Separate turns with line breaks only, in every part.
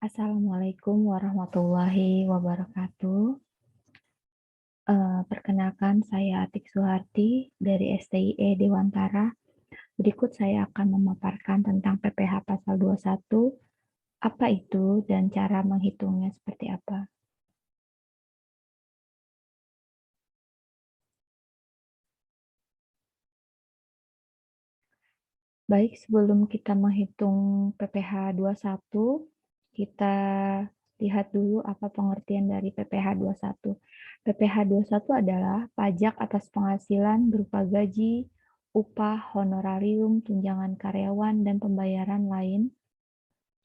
Assalamualaikum warahmatullahi wabarakatuh. Perkenalkan, saya Atik Suharti dari STIE Dewantara. Berikut saya akan memaparkan tentang PPh Pasal 21, apa itu dan cara menghitungnya seperti apa. Baik, sebelum kita menghitung PPh 21, kita lihat dulu apa pengertian dari PPh 21. PPh 21 adalah pajak atas penghasilan berupa gaji, upah, honorarium, tunjangan karyawan, dan pembayaran lain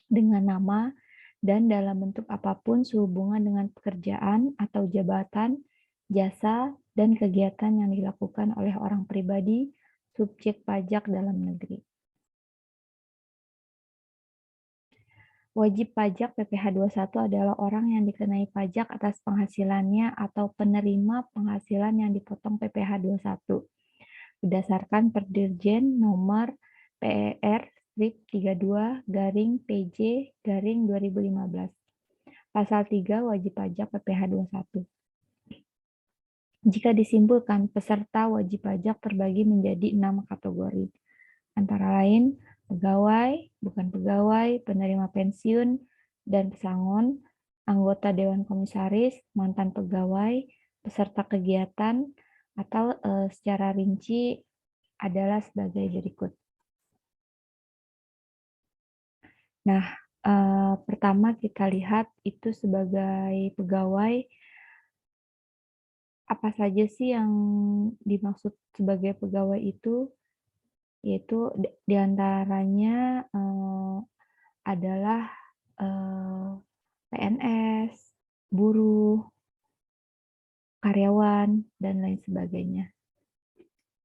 dengan nama dan dalam bentuk apapun sehubungan dengan pekerjaan atau jabatan, jasa, dan kegiatan yang dilakukan oleh orang pribadi, subjek pajak dalam negeri. Wajib pajak PPh 21 adalah orang yang dikenai pajak atas penghasilannya atau penerima penghasilan yang dipotong PPh 21 berdasarkan Perdirjen nomor PER strip 32/PJ/2015. Pasal 3 wajib pajak PPh 21. Jika disimpulkan, peserta wajib pajak terbagi menjadi 6 kategori, antara lain pegawai, bukan pegawai, penerima pensiun dan pesangon, anggota Dewan Komisaris, mantan pegawai, peserta kegiatan, atau secara rinci adalah sebagai berikut. Nah, pertama kita lihat itu sebagai pegawai, apa saja sih yang dimaksud sebagai pegawai itu, yaitu diantaranya adalah PNS, buruh, karyawan, dan lain sebagainya.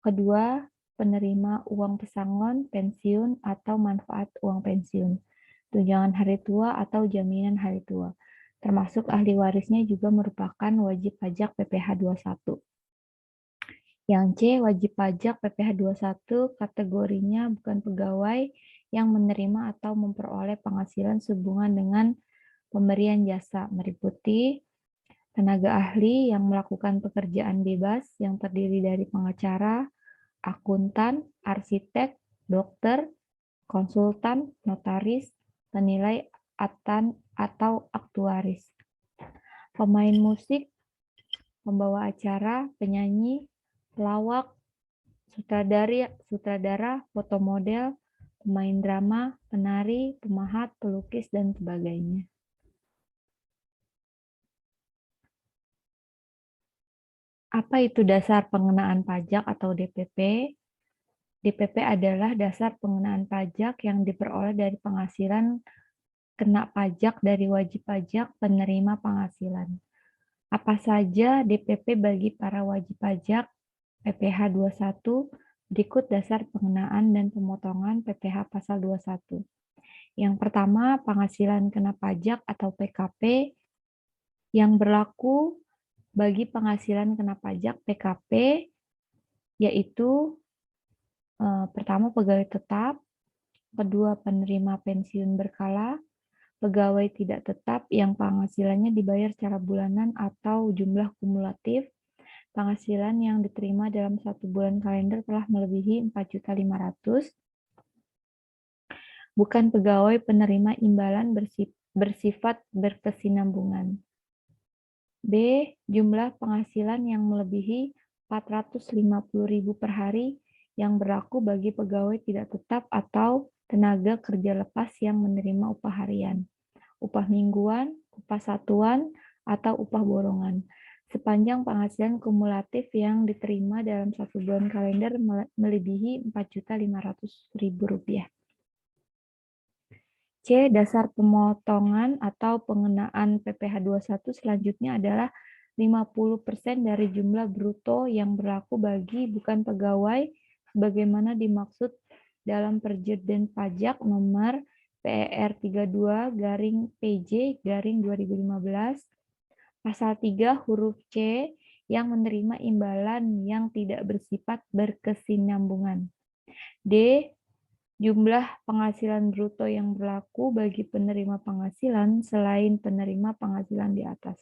Kedua, penerima uang pesangon, pensiun, atau manfaat uang pensiun, tunjangan hari tua atau jaminan hari tua, termasuk ahli warisnya juga merupakan wajib pajak PPh 21. Yang C, wajib pajak PPh 21 kategorinya bukan pegawai yang menerima atau memperoleh penghasilan sehubungan dengan pemberian jasa, meliputi tenaga ahli yang melakukan pekerjaan bebas yang terdiri dari pengacara, akuntan, arsitek, dokter, konsultan, notaris, penilai atau aktuaris, pemain musik, pembawa acara, penyanyi, pelawak, sutradara, fotomodel, pemain drama, penari, pemahat, pelukis, dan sebagainya. Apa itu dasar pengenaan pajak atau DPP? DPP adalah dasar pengenaan pajak yang diperoleh dari penghasilan kena pajak dari wajib pajak penerima penghasilan. Apa saja DPP bagi para wajib pajak PPh 21? Berikut dasar pengenaan dan pemotongan PPh pasal 21. Yang pertama, penghasilan kena pajak atau PKP yang berlaku bagi penghasilan kena pajak PKP yaitu pertama pegawai tetap, kedua penerima pensiun berkala, pegawai tidak tetap yang penghasilannya dibayar secara bulanan atau jumlah kumulatif, penghasilan yang diterima dalam 1 bulan kalender telah melebihi 4.500.000, bukan pegawai penerima imbalan bersifat berkesinambungan. B. Jumlah penghasilan yang melebihi 450.000 per hari yang berlaku bagi pegawai tidak tetap atau tenaga kerja lepas yang menerima upah harian, upah mingguan, upah satuan, atau upah borongan, sepanjang penghasilan kumulatif yang diterima dalam 1 bulan kalender melebihi 4.500.000 rupiah. C. Dasar pemotongan atau pengenaan PPh 21 selanjutnya adalah 50% dari jumlah bruto yang berlaku bagi bukan pegawai sebagaimana dimaksud dalam Perdirjen Pajak nomor PER 32/PJ/2015 pasal 3 huruf C yang menerima imbalan yang tidak bersifat berkesinambungan. D. jumlah penghasilan bruto yang berlaku bagi penerima penghasilan selain penerima penghasilan di atas.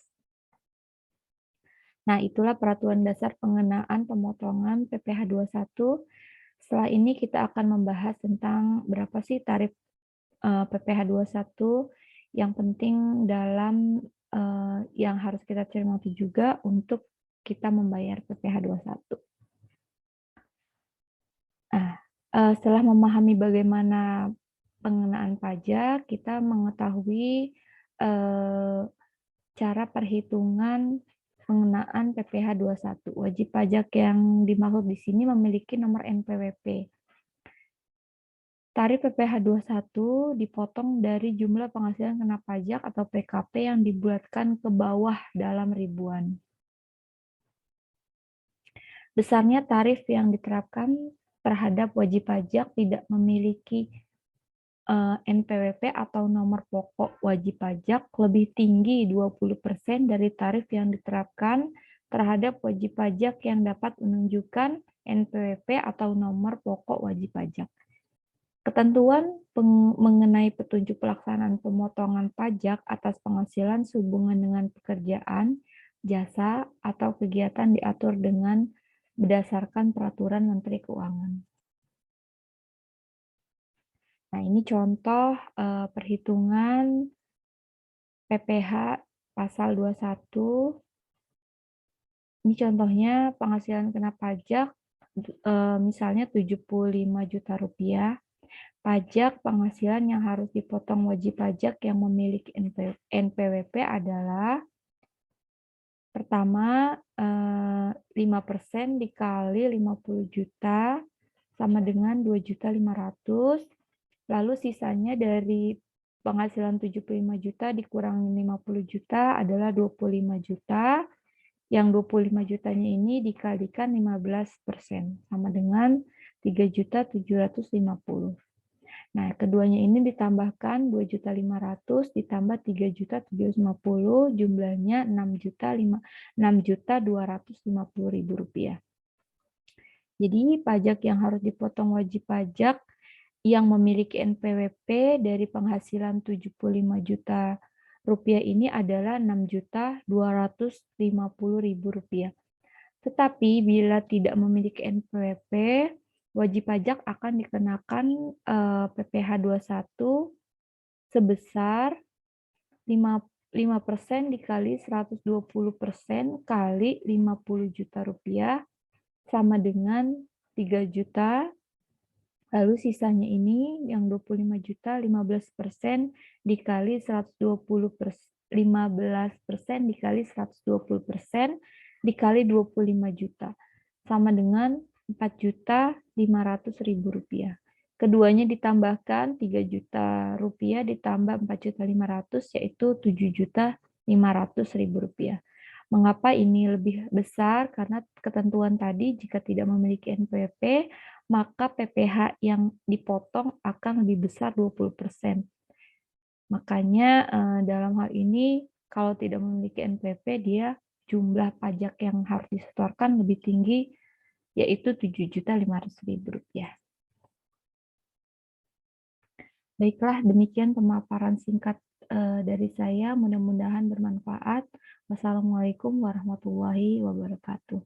Nah, itulah peraturan dasar pengenaan pemotongan PPh 21. Setelah ini kita akan membahas tentang berapa sih tarif PPh 21. Yang penting dalam yang harus kita cermati juga untuk kita membayar PPh 21. Nah, setelah memahami bagaimana pengenaan pajak, kita mengetahui eh, cara perhitungan pengenaan PPh 21. Wajib pajak yang dimaksud di sini memiliki nomor NPWP. Tarif PPh 21 dipotong dari jumlah penghasilan kena pajak atau PKP yang dibulatkan ke bawah dalam ribuan. Besarnya tarif yang diterapkan terhadap wajib pajak tidak memiliki NPWP atau nomor pokok wajib pajak lebih tinggi 20% dari tarif yang diterapkan terhadap wajib pajak yang dapat menunjukkan NPWP atau nomor pokok wajib pajak. Ketentuan mengenai petunjuk pelaksanaan pemotongan pajak atas penghasilan sehubungan dengan pekerjaan, jasa, atau kegiatan diatur dengan berdasarkan peraturan Menteri Keuangan. Nah, ini contoh perhitungan PPh pasal 21. Ini contohnya penghasilan kena pajak misalnya 75 juta rupiah. Pajak penghasilan yang harus dipotong wajib pajak yang memiliki NPWP adalah pertama 5% dikali 50 juta sama dengan 2.500.000. Lalu sisanya dari penghasilan 75 juta dikurangi 50 juta adalah 25 juta. Yang 25 jutanya ini dikalikan 15% sama dengan 3.750.000. Nah, keduanya ini ditambahkan 2.500.000 ditambah 3.750.000 jumlahnya 6.250.000 rupiah. Jadi pajak yang harus dipotong wajib pajak yang memiliki NPWP dari penghasilan 75 juta rupiah ini adalah 6.250.000 rupiah. Tetapi bila tidak memiliki NPWP, wajib pajak akan dikenakan PPh 21 sebesar 5% dikali 120% kali 50 juta rupiah sama dengan 3 juta. Lalu sisanya ini yang 25 juta 15% dikali 15% dikali 120% dikali 25 juta sama dengan 4.500.000 rupiah. Keduanya ditambahkan 3 juta rupiah ditambah 4.500.000 yaitu 7.500.000 rupiah. Mengapa ini lebih besar? Karena ketentuan tadi jika tidak memiliki NPWP, maka PPh yang dipotong akan lebih besar 20%. Makanya dalam hal ini kalau tidak memiliki NPWP dia jumlah pajak yang harus disetorkan lebih tinggi yaitu 7.500.000 rupiah. Baiklah, demikian pemaparan singkat dari saya. Mudah-mudahan bermanfaat. Wassalamualaikum warahmatullahi wabarakatuh.